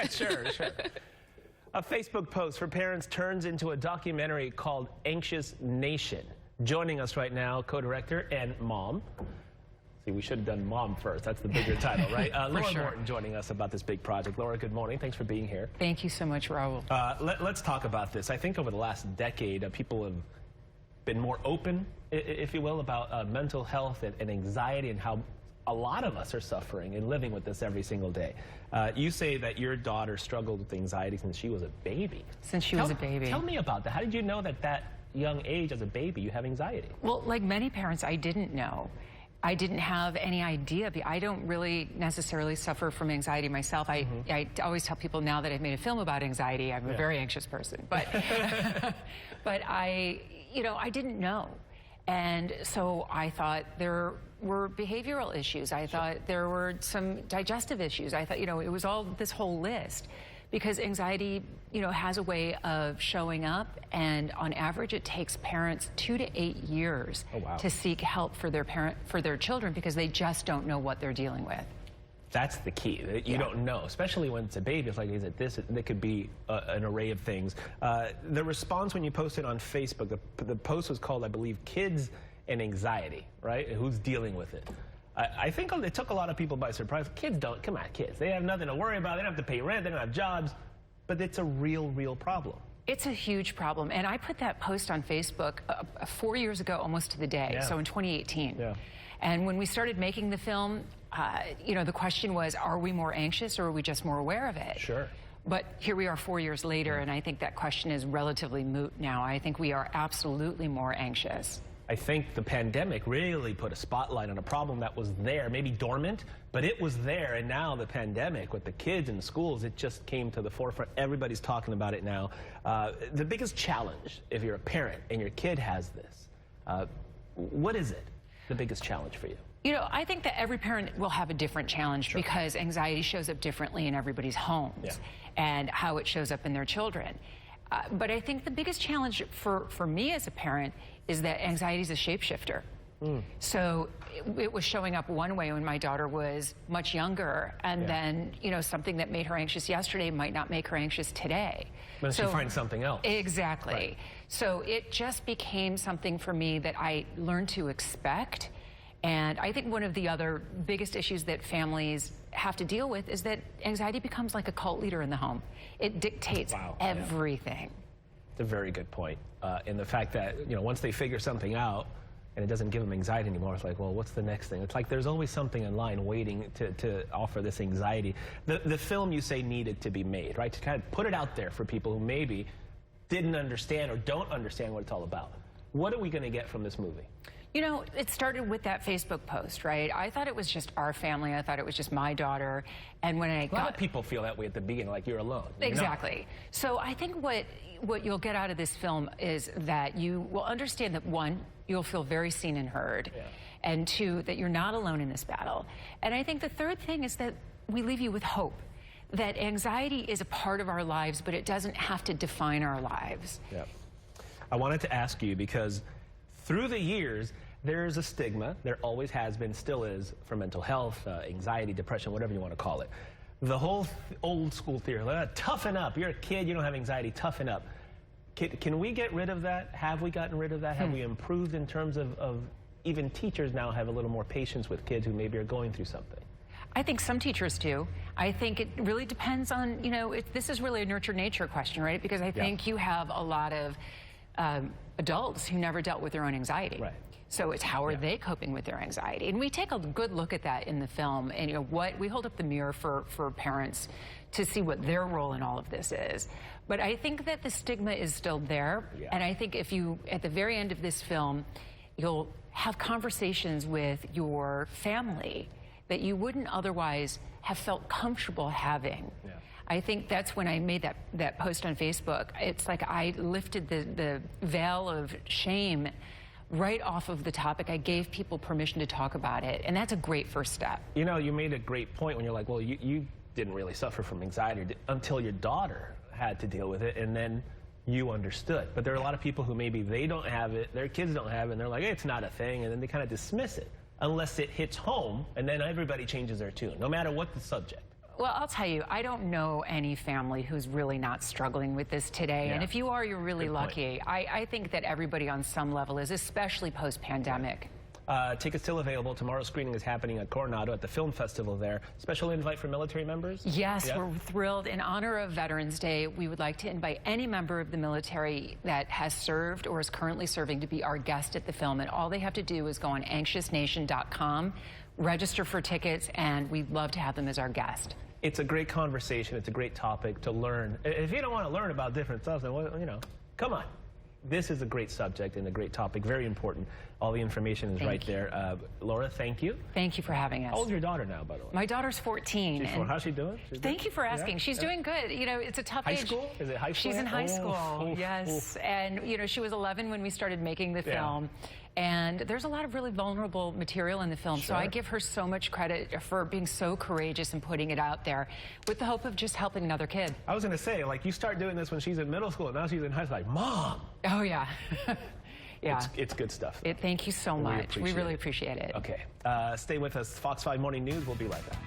Sure. A Facebook post for parents turns into a documentary called Anxious Nation. Joining us right now, co-director and mom. See, we should have done mom first. That's the bigger title, right? Laura Morton joining us about this big project. Laura, good morning. Thanks for being here. Thank you so much, Raul. Let's talk about this. I think over the last decade, people have been more open, if you will, about mental health and anxiety and how a lot of us are suffering and living with this every single day. You say that your daughter struggled with anxiety since she was a baby. Since she was a baby. Tell me about that. How did you know that that young age as a baby you have anxiety? Well, like many parents, I didn't know. I didn't have any idea. I don't really necessarily suffer from anxiety myself. I always tell people now that I've made a film about anxiety, I'm a very anxious person. But, but I didn't know. And so I thought there were behavioral issues. I thought there were some digestive issues. I thought, it was all this whole list. Because anxiety, has a way of showing up, and on average it takes parents 2 to 8 years to seek help for their children because they just don't know what they're dealing with. That's the key. You don't know, especially when it's a baby. It's like, is it this? It could be an array of things. The response when you posted on Facebook, the post was called, I believe, Kids and Anxiety, right? Who's dealing with it? I think it took a lot of people by surprise. Kids don't, come on, kids. They have nothing to worry about. They don't have to pay rent. They don't have jobs. But it's a real problem. It's a huge problem. And I put that post on Facebook 4 years ago, almost to the day, so in 2018. And when we started making the film, the question was, are we more anxious or are we just more aware of it? Sure. But here we are 4 years later, and I think that question is relatively moot now. I think we are absolutely more anxious. I think the pandemic really put a spotlight on a problem that was there, maybe dormant, but it was there. And now the pandemic with the kids in the schools, it just came to the forefront. Everybody's talking about it now. The biggest challenge, if you're a parent and your kid has this, what is it, the biggest challenge for you? I think that every parent will have a different challenge because anxiety shows up differently in everybody's homes and how it shows up in their children. But I think the biggest challenge for me as a parent is that anxiety is a shapeshifter. So it was showing up one way when my daughter was much younger, and then, something that made her anxious yesterday might not make her anxious today. But she finds something else. Exactly. Right. So it just became something for me that I learned to expect. And I think one of the other biggest issues that families have to deal with is that anxiety becomes like a cult leader in the home. It dictates everything. It's a very good point. And the fact that, once they figure something out and it doesn't give them anxiety anymore, it's like, well, what's the next thing? It's like there's always something in line waiting to offer this anxiety. The film, you say, needed to be made, right? To kind of put it out there for people who maybe didn't understand or don't understand what it's all about. What are we going to get from this movie? It started with that Facebook post, right? I thought it was just our family. I thought it was just my daughter. And when a lot of people feel that way at the beginning, like you're alone. Exactly. So I think what you'll get out of this film is that you will understand that, one, you'll feel very seen and heard, and two, that you're not alone in this battle. And I think the third thing is that we leave you with hope, that anxiety is a part of our lives, but it doesn't have to define our lives. I wanted to ask you because through the years, there's a stigma, there always has been, still is, for mental health, anxiety, depression, whatever you want to call it. The whole old school theory, toughen up, you're a kid, you don't have anxiety, toughen up. Can we get rid of that? Have we gotten rid of that? Have we improved in terms of even teachers now have a little more patience with kids who maybe are going through something? I think some teachers do. I think it really depends on, this is really a nurture-nature question, right? Because I think you have a lot of adults who never dealt with their own anxiety. Right. So it's how are they coping with their anxiety? And we take a good look at that in the film, and we hold up the mirror for parents to see what their role in all of this is. But I think that the stigma is still there, and I think if you, at the very end of this film, you'll have conversations with your family that you wouldn't otherwise have felt comfortable having. I think that's when I made that post on Facebook. It's like I lifted the veil of shame right off of the topic. I gave people permission to talk about it, and that's a great first step. You made a great point when you're like, well, you didn't really suffer from anxiety until your daughter had to deal with it, and then you understood. But there are a lot of people who maybe they don't have it, their kids don't have it, and they're like, hey, it's not a thing, and then they kind of dismiss it unless it hits home, and then everybody changes their tune, no matter what the subject. Well, I'll tell you, I don't know any family who's really not struggling with this today. Yeah. And if you are, you're really Good point. lucky. I think that everybody on some level is, especially post-pandemic. Tickets still available. Tomorrow's screening is happening at Coronado at the film festival there. Special invite for military members? Yes, Yep. we're thrilled. In honor of Veterans Day, we would like to invite any member of the military that has served or is currently serving to be our guest at the film. And all they have to do is go on anxiousnation.com, register for tickets, and we'd love to have them as our guest. It's a great conversation. It's a great topic to learn. If you don't want to learn about different stuff, then, well, you know, come on. This is a great subject and a great topic, very important. All the information is right there. Laura, thank you. Thank you for having us. How old is your daughter now, by the way? My daughter's 14. She's 4. How's she doing? Thank you for asking. Yeah? She's doing good. You know, it's a tough age. High school? Is it high school? She's in high school, Oof, yes. oof. And, you know, she was 11 when we started making the film. And there's a lot of really vulnerable material in the film. So I give her so much credit for being so courageous and putting it out there with the hope of just helping another kid. I was going to say, like, you start doing this when she's in middle school, and now she's in high school, like, Mom! Oh, yeah. Yeah. It's good stuff. Thank you so much. We really appreciate it. Okay. Stay with us. Fox 5 Morning News. We'll be right back.